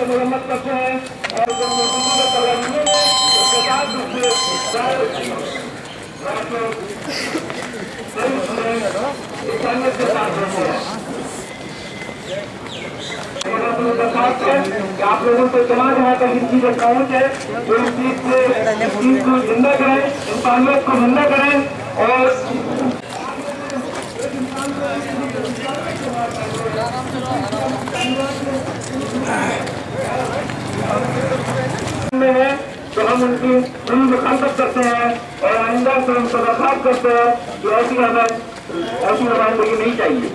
मरम्मत करते हैं और आप लोगों को तमाम यहाँ तक इन चीजें पहुँच है तो इस चीज को जिंदा करें, इंसानियत को जिंदा करें और में है तो हम उनकी मुखालफत करते हैं और आइंदा से उनको दरखास्त करते हैं कि ऐसी नुमाइंदगी नहीं चाहिए।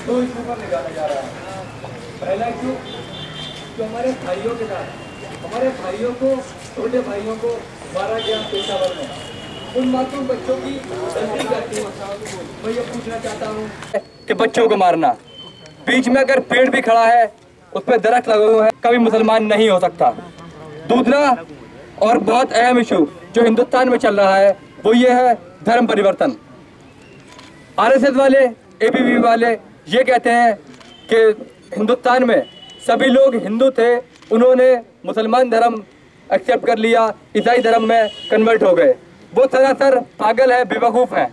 दो इशू पर निकाला जा रहा है। पहला इशू जो हमारे भाइयों के साथ, हमारे भाइयों को, छोटे भाइयों को मारा गया पेशावर में, उन मासूम बच्चों की गलती करती है। मैं ये पूछना चाहता हूँ कि बच्चों को मारना, बीच में अगर पेड़ भी खड़ा है उस पर दरख्त लगे हुए हैं, कभी मुसलमान नहीं हो सकता। दूसरा और बहुत अहम इशू जो हिंदुस्तान में चल रहा है वो ये है धर्म परिवर्तन। आरएसएस वाले, एबीवी वाले ये कहते हैं कि हिंदुस्तान में सभी लोग हिंदू थे, उन्होंने मुसलमान धर्म एक्सेप्ट कर लिया, ईसाई धर्म में कन्वर्ट हो गए। वो सरासर पागल है, बेवकूफ़ हैं।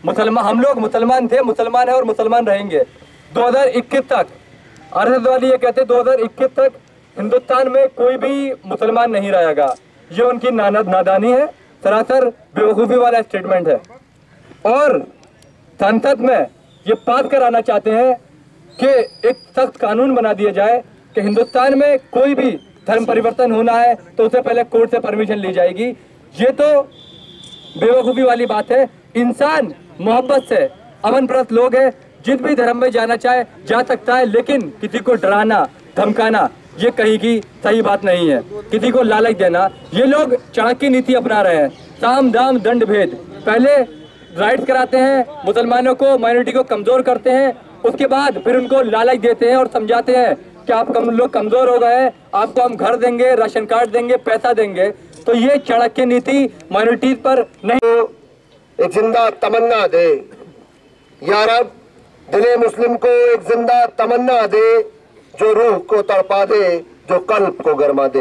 मुसलमान, हम लोग मुसलमान थे, मुसलमान हैं और मुसलमान रहेंगे। 2021 तक आरएसएस वाले ये कहते हैं 2021 तक हिंदुस्तान में कोई भी मुसलमान नहीं रहेगा। ये उनकी नादानी है, सरासर बेवकूफ़ी वाला स्टेटमेंट है। और संसद में ये पास कराना चाहते हैं कि एक सख्त कानून बना दिया जाए कि हिंदुस्तान में कोई भी धर्म परिवर्तन होना है तो उससे पहले कोर्ट से परमिशन ली जाएगी। ये तो बेवकूफ़ी वाली बात है। इंसान मोहब्बत से, अमन परस्त लोग हैं, जिस भी धर्म में जाना चाहे जा सकता है, लेकिन किसी को डराना धमकाना ये कहीं की सही बात नहीं है। किसी को लालच देना, ये लोग चाणक्य नीति अपना रहे हैं, साम दाम दंड भेद। पहले राइट्स कराते हैं, मुसलमानों को, माइनॉरिटी को कमजोर करते हैं, उसके बाद फिर उनको लालच देते हैं और समझाते हैं कि आप लोग कमजोर हो गए हैं, आपको हम घर देंगे, राशन कार्ड देंगे, पैसा देंगे। तो ये चाणक्य नीति माइनॉरिटीज पर नहीं। एक जिंदा तमन्ना दे या रब, दिले मुस्लिम को एक जिंदा तमन्ना दे, जो रूह को तड़पा दे, जो कल्ब को गरमा दे।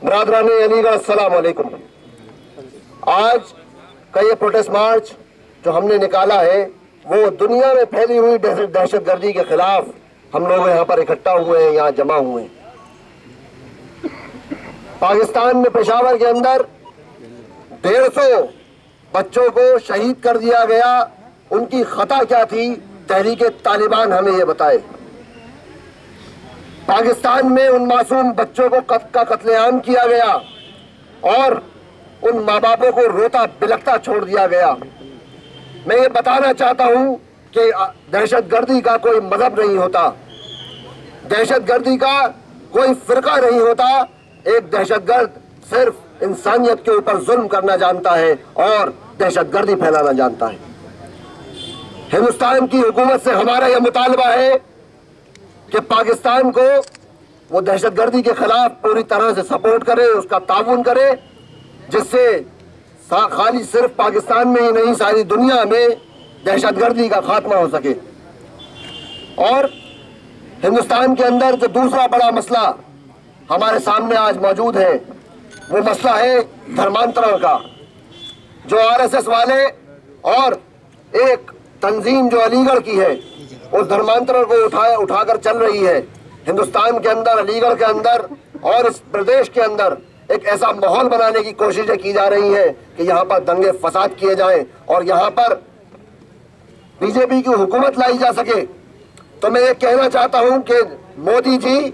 बरादराने अलीगढ़, अस्सलाम वालेकुम। आज का ये प्रोटेस्ट मार्च जो हमने निकाला है वो दुनिया में फैली हुई दहशतगर्दी के खिलाफ हम लोग यहाँ पर इकट्ठा हुए हैं, यहाँ जमा हुए हैं। पाकिस्तान में पेशावर के अंदर 150 बच्चों को शहीद कर दिया गया। उनकी खता क्या थी? तहरीक तालिबान हमें ये बताए। पाकिस्तान में उन मासूम बच्चों को का कत्लेआम किया गया और उन माँ बापों को रोता बिलखता छोड़ दिया गया। मैं ये बताना चाहता हूँ कि दहशतगर्दी का कोई मजहब नहीं होता, दहशतगर्दी का कोई फिरका नहीं होता। एक दहशतगर्द सिर्फ इंसानियत के ऊपर जुल्म करना जानता है और दहशतगर्दी फैलाना जानता है। हिंदुस्तान की हुकूमत से हमारा यह मुतालबा है कि पाकिस्तान को वो दहशतगर्दी के खिलाफ पूरी तरह से सपोर्ट करे, उसका ताउन करे, जिससे खाली सिर्फ पाकिस्तान में ही नहीं सारी दुनिया में दहशतगर्दी का खात्मा हो सके। और हिंदुस्तान के अंदर जो दूसरा बड़ा मसला हमारे सामने आज मौजूद है वो मसला है धर्मांतरण का। जो आरएसएस वाले और एक तंजीम जो अलीगढ़ की है उस धर्मांतरण को उठाकर चल रही है। हिंदुस्तान के अंदर, अलीगढ़ के अंदर और इस प्रदेश के अंदर एक ऐसा माहौल बनाने की कोशिशें की जा रही हैं कि यहाँ पर दंगे फसाद किए जाएं और यहाँ पर बीजेपी की हुकूमत लाई जा सके। तो मैं ये कहना चाहता हूँ कि मोदी जी,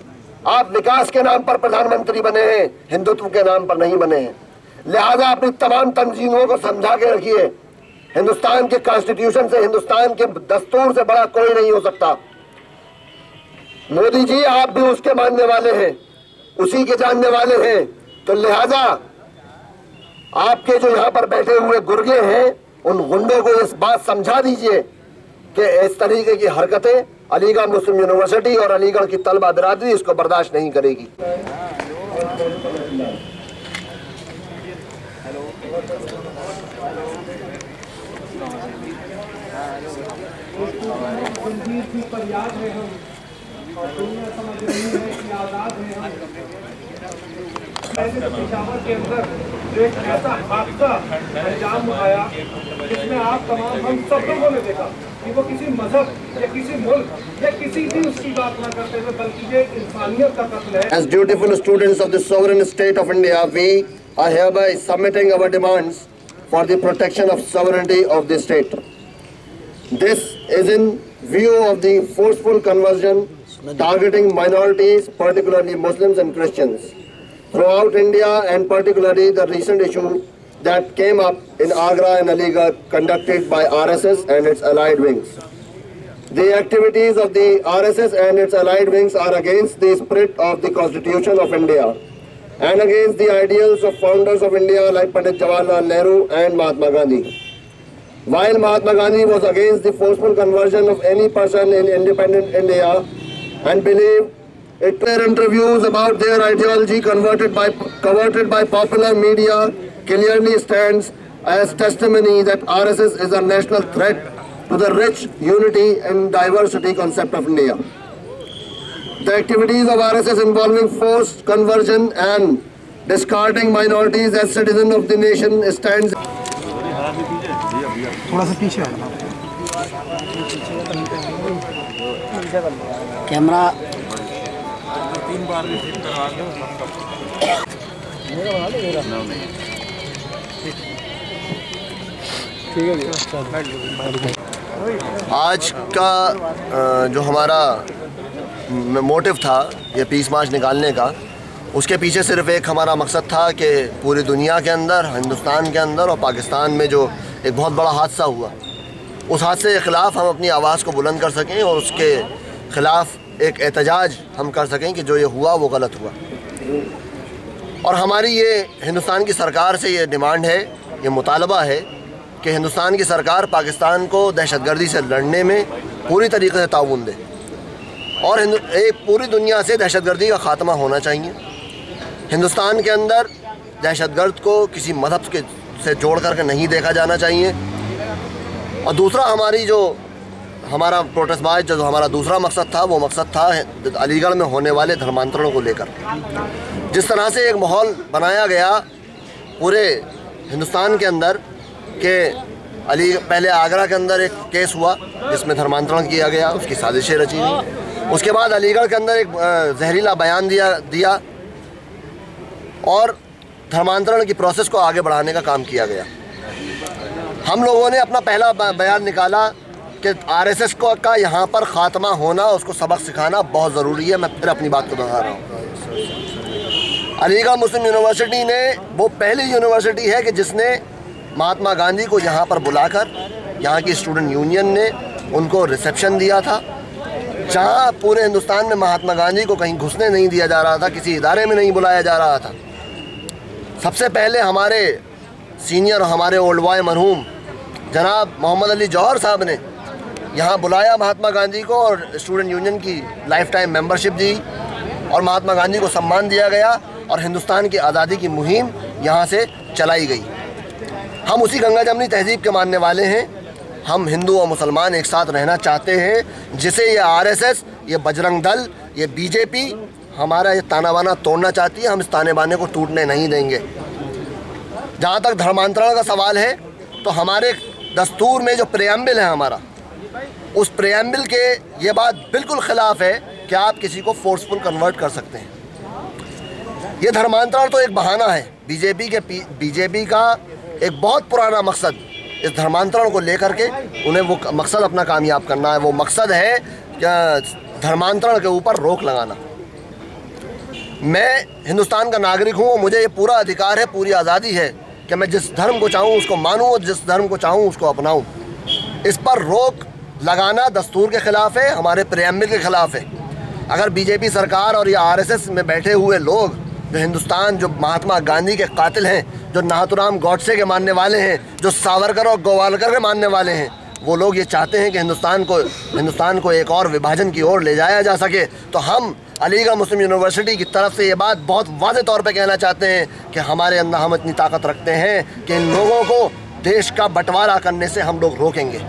आप विकास के नाम पर प्रधानमंत्री बने हैं, हिंदुत्व के नाम पर नहीं बने हैं। लिहाजा अपनी तमाम तंजीमों को समझा के रखिए। हिंदुस्तान के कॉन्स्टिट्यूशन से, हिंदुस्तान के दस्तूर से बड़ा कोई नहीं हो सकता। मोदी जी आप भी उसके मानने वाले हैं, उसी के जानने वाले हैं, तो लिहाजा आपके जो यहाँ पर बैठे हुए गुर्गे हैं उन गुंडों को इस बात समझा दीजिए कि इस तरीके की हरकतें अलीगढ़ मुस्लिम यूनिवर्सिटी और अलीगढ़ की तलबा बिरादरी इसको बर्दाश्त नहीं करेगी। और दुनिया समझ रही है कि आजाद है हम। पेशावर के अंदर एक ऐसा हादसा अंजाम आया जिसमें आप तमाम हम सब लोगों ने देखा कि वो किसी मजहब या किसी मुल्क या किसी भी उसकी बात ना करते हुए बल्कि ये इंसानियत का कत्ल है। As dutiful students of the sovereign state of India, we are hereby submitting our demands for the protection of sovereignty of the state. This is in view of the forceful conversion targeting minorities, particularly Muslims and Christians, throughout India, and particularly the recent issue that came up in Agra and Aligarh conducted by RSS and its allied wings. The activities of the RSS and its allied wings are against the spirit of the Constitution of India and against the ideals of founders of India like Pandit Jawaharlal Nehru and Mahatma Gandhi. While Mahatma Gandhi was against the forceful conversion of any person in independent India and believed it, their interviews about their ideology covered by popular media clearly stands as testimony that RSS is a national threat to the rich unity and diversity concept of India. The activities of RSS involving forced conversion and discarding minorities as citizens of the nation stands. थोड़ा सा पीछे camera आज का जो हमारा motive था ये piece मार्च निकालने का, उसके पीछे सिर्फ एक हमारा मकसद था कि पूरी दुनिया के अंदर, हिंदुस्तान के अंदर और पाकिस्तान में जो एक बहुत बड़ा हादसा हुआ, उस हादसे के ख़िलाफ़ हम अपनी आवाज़ को बुलंद कर सकें और उसके ख़िलाफ़ एक एहतजाज हम कर सकें कि जो ये हुआ वो गलत हुआ। और हमारी ये हिंदुस्तान की सरकार से ये डिमांड है, ये मुतालबा है कि हिंदुस्तान की सरकार पाकिस्तान को दहशतगर्दी से लड़ने में पूरी तरीके से ताउन दे और एक पूरी दुनिया से दहशतगर्दी का ख़ात्मा होना चाहिए। हिंदुस्तान के अंदर दहशतगर्द को किसी मज़हब से जोड़ करके नहीं देखा जाना चाहिए। और दूसरा हमारा प्रोटेस्ट मार्च जो हमारा दूसरा मकसद था, वो मकसद था अलीगढ़ में होने वाले धर्मांतरणों को लेकर। जिस तरह से एक माहौल बनाया गया पूरे हिंदुस्तान के अंदर कि पहले आगरा के अंदर एक केस हुआ जिसमें धर्मांतरण किया गया, उसकी साजिशें रची गई। उसके बाद अलीगढ़ के अंदर एक जहरीला बयान दिया और धर्मांतरण की प्रोसेस को आगे बढ़ाने का काम किया गया। हम लोगों ने अपना पहला बयान निकाला कि आरएसएस का यहाँ पर ख़ात्मा होना, उसको सबक सिखाना बहुत ज़रूरी है। मैं फिर अपनी बात को दोहरा रहा हूँ। अलीगढ़ मुस्लिम यूनिवर्सिटी ने वो पहली यूनिवर्सिटी है कि जिसने महात्मा गांधी को यहाँ पर बुलाकर यहाँ की स्टूडेंट यूनियन ने उनको रिसेप्शन दिया था, जहाँ पूरे हिंदुस्तान में महात्मा गांधी को कहीं घुसने नहीं दिया जा रहा था, किसी इदारे में नहीं बुलाया जा रहा था। सबसे पहले हमारे सीनियर, हमारे ओल्ड बॉय मरहूम जनाब मोहम्मद अली जौहर साहब ने यहाँ बुलाया महात्मा गांधी को और स्टूडेंट यूनियन की लाइफ टाइम मेंबरशिप दी और महात्मा गांधी को सम्मान दिया गया और हिंदुस्तान की आज़ादी की मुहिम यहाँ से चलाई गई। हम उसी गंगा जमनी तहजीब के मानने वाले हैं। हम हिंदू और मुसलमान एक साथ रहना चाहते हैं, जिसे ये आरएसएस, ये बजरंग दल, ये बीजेपी हमारा ये ताना बाना तोड़ना चाहती है। हम इस ताने बाने को टूटने नहीं देंगे। जहाँ तक धर्मांतरण का सवाल है, तो हमारे दस्तूर में जो प्रेएम्बल है हमारा, उस प्रेएम्बल के ये बात बिल्कुल ख़िलाफ़ है कि आप किसी को फोर्सफुल कन्वर्ट कर सकते हैं। ये धर्मांतरण तो एक बहाना है। बीजेपी का एक बहुत पुराना मकसद इस धर्मांतरण को लेकर के उन्हें वो मकसद अपना कामयाब करना है। वो मकसद है धर्मांतरण के ऊपर रोक लगाना। मैं हिंदुस्तान का नागरिक हूँ और मुझे ये पूरा अधिकार है, पूरी आज़ादी है कि मैं जिस धर्म को चाहूँ उसको मानूँ और जिस धर्म को चाहूँ उसको अपनाऊँ। इस पर रोक लगाना दस्तूर के ख़िलाफ़ है, हमारे प्रेएम्बल के ख़िलाफ़ है। अगर बीजेपी सरकार और या आरएसएस में बैठे हुए लोग जो हिंदुस्तान, जो महात्मा गांधी के कातिल हैं, जो नाथूराम गॉडसे के मानने वाले हैं, जो सावरकर और गोवालकर के मानने वाले हैं, वो लोग ये चाहते हैं कि हिंदुस्तान को एक और विभाजन की ओर ले जाया जा सके, तो हम अलीगढ़ मुस्लिम यूनिवर्सिटी की तरफ से ये बात बहुत वाज़ेह तौर पे कहना चाहते हैं कि हमारे अंदर हम इतनी ताकत रखते हैं कि इन लोगों को देश का बंटवारा करने से हम लोग रोकेंगे।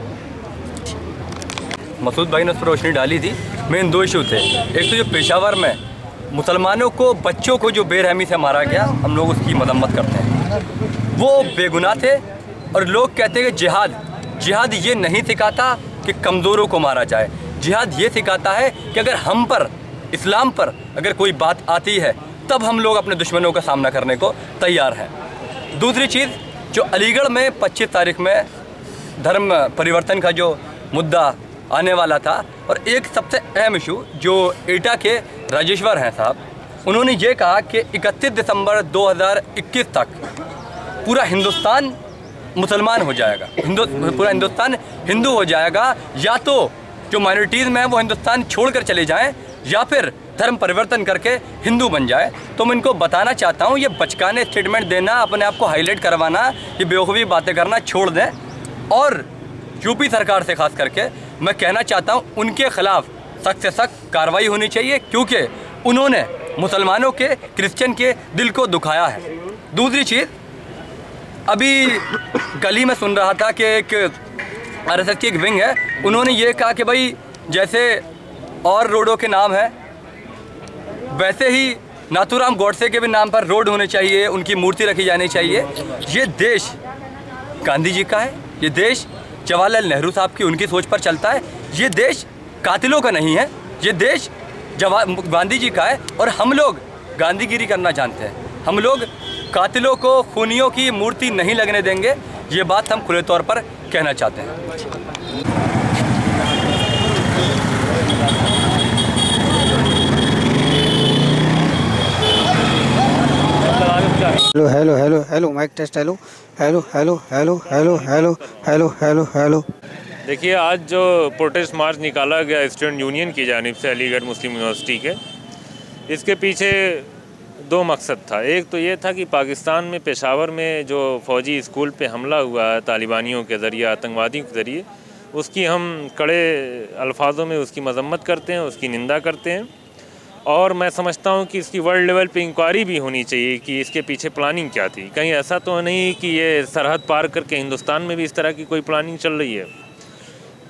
मसूद भाई ने उस पर रोशनी डाली थी। मेन दो इशू थे। एक तो जो पेशावर में मुसलमानों को, बच्चों को जो बेरहमी से मारा गया, हम लोग उसकी मजम्मत करते हैं। वो बेगुनाह थे और लोग कहते हैं कि जिहाद ये नहीं सिखाता कि कमज़ोरों को मारा जाए। जिहाद ये सिखाता है कि अगर हम पर, इस्लाम पर अगर कोई बात आती है तब हम लोग अपने दुश्मनों का सामना करने को तैयार हैं। दूसरी चीज़, जो अलीगढ़ में 25 तारीख में धर्म परिवर्तन का जो मुद्दा आने वाला था, और एक सबसे अहम इशू जो एटा के राजेश्वर हैं साहब, उन्होंने ये कहा कि 31 दिसंबर 2021 तक पूरा हिंदुस्तान मुसलमान हो जाएगा, पूरा हिंदुस्तान हिंदू हो जाएगा, या तो जो माइनॉरिटीज़ में हैं वो हिंदुस्तान छोड़कर चले जाएं या फिर धर्म परिवर्तन करके हिंदू बन जाए। तो मैं इनको बताना चाहता हूँ, ये बचकाने स्टेटमेंट देना, अपने आप को हाईलाइट करवाना, ये बेवकूफ़ी बातें करना छोड़ दें। और यूपी सरकार से खास करके मैं कहना चाहता हूँ, उनके ख़िलाफ़ सख्त से सख्त कार्रवाई होनी चाहिए, क्योंकि उन्होंने मुसलमानों के, क्रिश्चियन के दिल को दुखाया है। दूसरी चीज़, अभी कल ही मैं सुन रहा था कि एक आरएसएस की एक विंग है, उन्होंने ये कहा कि भाई जैसे और रोडों के नाम है वैसे ही नाथूराम गॉडसे के भी नाम पर रोड होने चाहिए, उनकी मूर्ति रखी जानी चाहिए। ये देश गांधी जी का है, ये देश जवाहरलाल नेहरू साहब की, उनकी सोच पर चलता है। ये देश कातिलों का नहीं है, ये देश गांधी जी का है। और हम लोग गांधीगिरी करना जानते हैं, हम लोग कातिलों को, खूनियों की मूर्ति नहीं लगने देंगे। ये बात हम खुले तौर पर कहना चाहते हैं। Hello hello hello hello mic test, hello hello hello hello hello hello hello hello hello. देखिए, आज जो प्रोटेस्ट मार्च निकाला गया स्टूडेंट यूनियन की जानिब से अलीगढ़ मुस्लिम यूनिवर्सिटी के, इसके पीछे दो मकसद था। एक तो ये था कि पाकिस्तान में पेशावर में जो फ़ौजी स्कूल पे हमला हुआ है तालिबानियों के ज़रिए, आतंकवादियों के ज़रिए, उसकी हम कड़े अल्फाजों में उसकी मजम्मत करते हैं, उसकी निंदा करते हैं। और मैं समझता हूँ कि इसकी वर्ल्ड लेवल पे इंक्वायरी भी होनी चाहिए कि इसके पीछे प्लानिंग क्या थी। कहीं ऐसा तो नहीं कि ये सरहद पार करके हिंदुस्तान में भी इस तरह की कोई प्लानिंग चल रही है।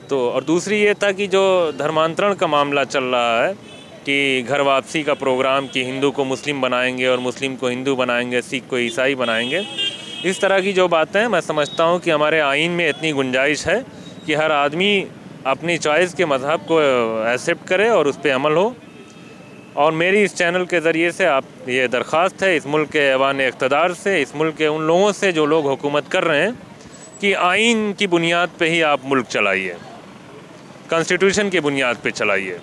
तो और दूसरी ये था कि जो धर्मांतरण का मामला चल रहा है कि घर वापसी का प्रोग्राम, कि हिंदू को मुस्लिम बनाएंगे और मुस्लिम को हिंदू बनाएंगे, सिख को ईसाई बनाएंगे, इस तरह की जो बातें हैं, मैं समझता हूँ कि हमारे आइन में इतनी गुंजाइश है कि हर आदमी अपनी चॉइस के मज़हब को एक्सेप्ट करे और उस पर अमल हो। और मेरी इस चैनल के ज़रिए से आप ये दरख्वास्त है इस मुल्क के ऐवान इक़्तिदार से, इस मुल्क के उन लोगों से जो लोग हुकूमत कर रहे हैं, कि आइन की बुनियाद पे ही आप मुल्क चलाइए, कॉन्स्टिट्यूशन की बुनियाद पे चलाइए।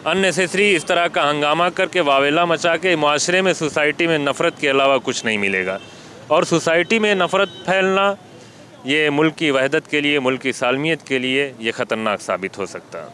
अननेसेसरी इस तरह का हंगामा करके, वावेला मचा के माशरे में, सोसाइटी में नफ़रत के अलावा कुछ नहीं मिलेगा। और सोसाइटी में नफ़रत फैलना ये मुल्क की वहदत के लिए, मुल्क की सालमियत के लिए ये ख़तरनाक साबित हो सकता है।